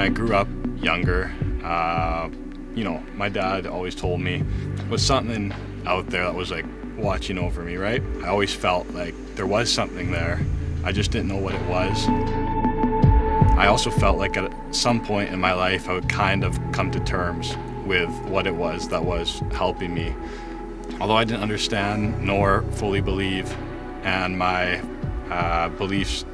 I grew up younger, my dad always told me there was something out there that was like watching over me, right? I always felt like there was something there. I just didn't know what it was. I also felt like at some point in my life I would kind of come to terms with what it was that was helping me. Although I didn't understand nor fully believe, and my beliefs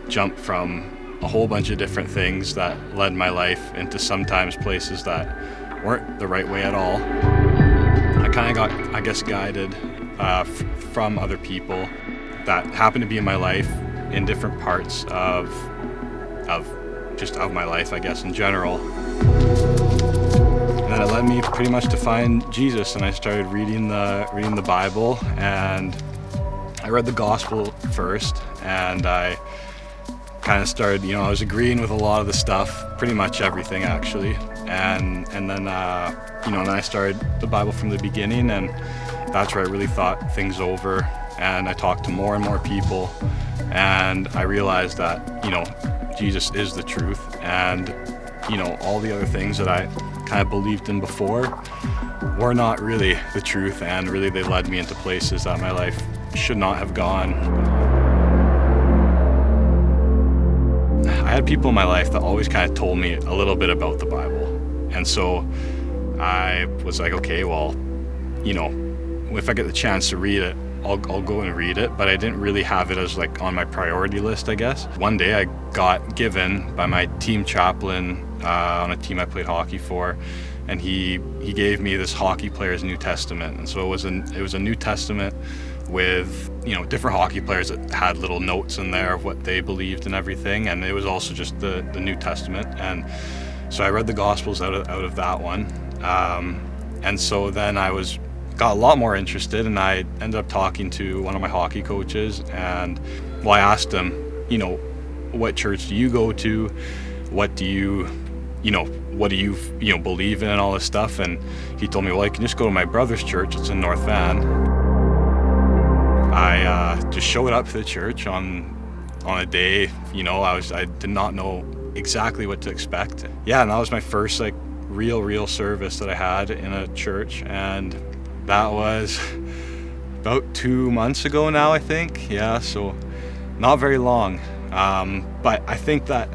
jumped from a whole bunch of different things that led my life into sometimes places that weren't the right way at all. I kind of got, I guess, guided from other people that happened to be in my life in different parts of my life, I guess, in general. And then it led me pretty much to find Jesus, and I started reading the Bible, and I read the gospel first, and I kind of started, I was agreeing with a lot of the stuff, pretty much everything actually, and then then I started the Bible from the beginning, and that's where I really thought things over, and I talked to more and more people, and I realized that Jesus is the truth, and all the other things that I kind of believed in before were not really the truth, and really they led me into places that my life should not have gone. I had people in my life that always kind of told me a little bit about the Bible, and so I was like, okay, well, if I get the chance to read it, I'll go and read it, but I didn't really have it as like on my priority list, I guess. One day I got given by my team chaplain on a team I played hockey for, and he gave me this hockey player's New Testament, and so it was a New Testament with different hockey players that had little notes in there of what they believed and everything, and it was also just the New Testament, and so I read the Gospels out of that one, and so then got a lot more interested, and I ended up talking to one of my hockey coaches, and I asked him, what church do you go to? What do you believe in and all this stuff? And he told me, well, I can just go to my brother's church. It's in North Van. I just showed up to the church on a day, I did not know exactly what to expect. Yeah, and that was my first like real service that I had in a church, and that was about 2 months ago now, I think. Yeah, so not very long. But I think that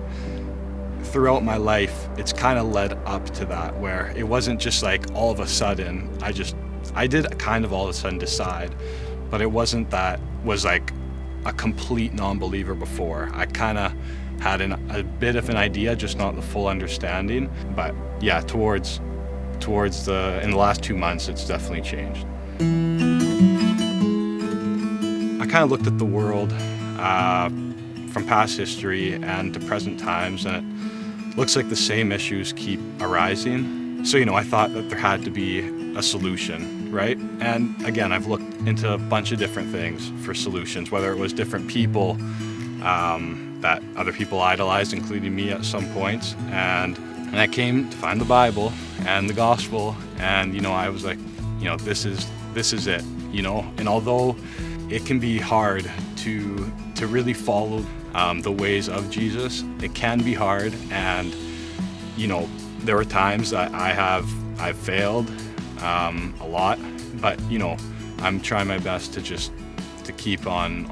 throughout my life, it's kind of led up to that, where it wasn't just like all of a sudden, I did kind of all of a sudden decide, but it wasn't that was like a complete non-believer before. I kind of had a bit of an idea, just not the full understanding. But yeah, towards in the last 2 months, it's definitely changed. I kind of looked at the world from past history and to present times, and it looks like the same issues keep arising. So, I thought that there had to be a solution, right? And again, I've looked into a bunch of different things for solutions, whether it was different people that other people idolized, including me at some points, and I came to find the Bible and the gospel, and I was like, this is it, and although it can be hard to really follow the ways of Jesus, it can be hard, and there were times that I've failed a lot, but I'm trying my best to keep on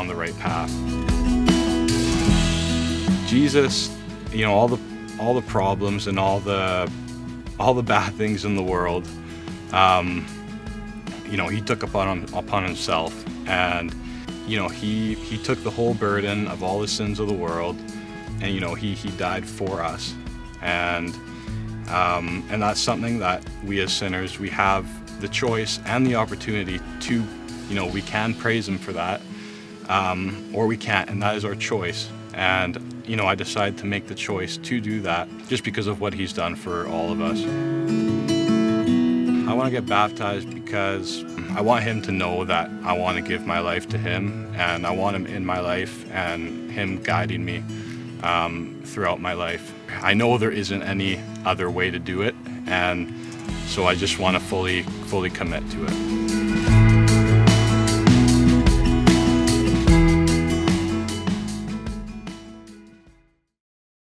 the right path. Jesus, all the problems and all the bad things in the world, he took upon himself, and he took the whole burden of all the sins of the world, and he died for us, and that's something that we as sinners, we have the choice and the opportunity to, we can praise him for that, or we can't, and that is our choice. And I decided to make the choice to do that just because of what he's done for all of us. I want to get baptized because I want him to know that I want to give my life to him, and I want him in my life and him guiding me throughout my life. I know there isn't any other way to do it, and so I just want to fully commit to it.